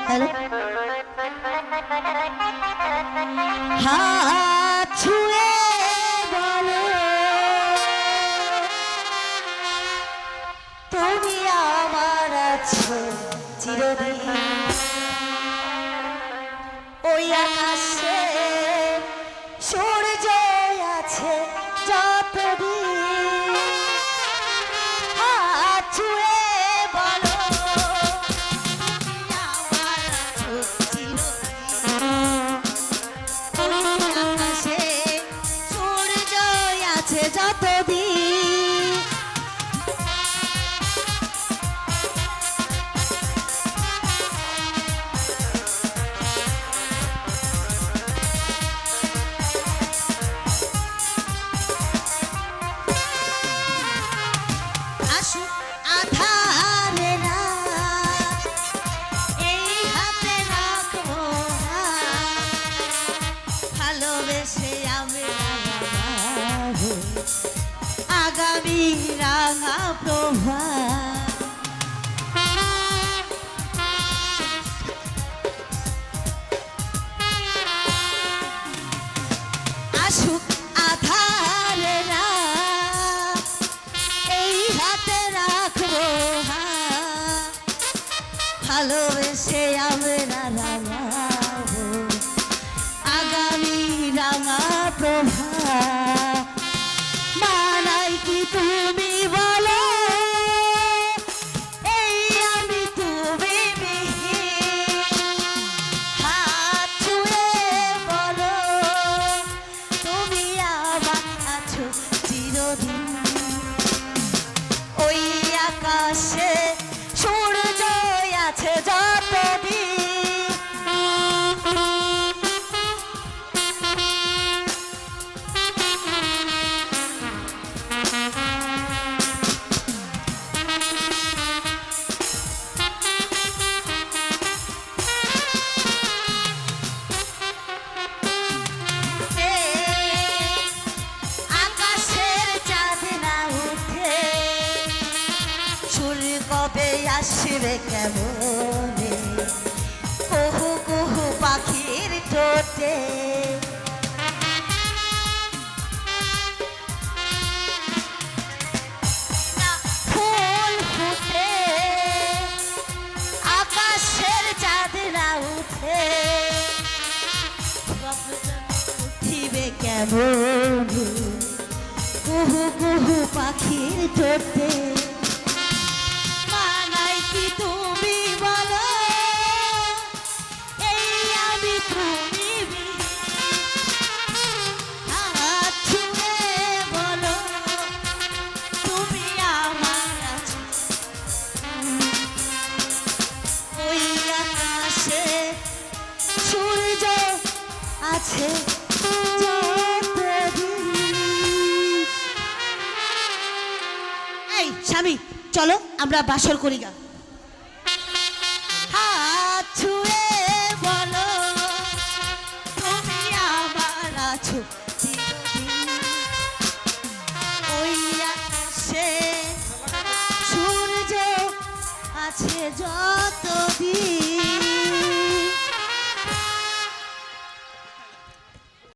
hello হাত ছুঁয়ে বলো তুমি আমার আছো চিরদিন ওই আকাশে সূর্য আছে যতদিন হাত ছুঁয়ে বলো তুমি আমার আছো চিরদিন ওই আকাশে সূর্য আছে যতদিন আধারে না এই হাতে রাখবো ভালোবেসে আমি আগামী রাঙা প্রভা আসুক আধারে না এই হাতে রাখবো ভালোবেসে আমরা রাঙাবো আগামী রাঙা প্রভা মানাই কি তুমি বলো এই আমি তুমি হাত ছুঁয়ে বলো তুমি আমার আছো চিরদিন ওই আকাশে সূর্য আছে যতদিন আকাশের চাঁদ না উঠে সূর্য কবে আসবে কেমনে কুহু কুহু পাখির ঠোঁটে ফুল ফুটে আকাশের চাঁদ না উঠে উঠিবে কেমনে কুহু কুহু পাখির ঠোঁটে মানাই কি তুমি বলো এই আমি তুমি হাত ছুঁয়ে বলো তুমি আমার আছো ওই আকাশে সূর্য আছে এই স্বামী চলো আমরা বাসর করি গা হাত ছুঁয়ে বলো তুমি আমার আছো চিরদিন ওই আকাশে সূর্য আছে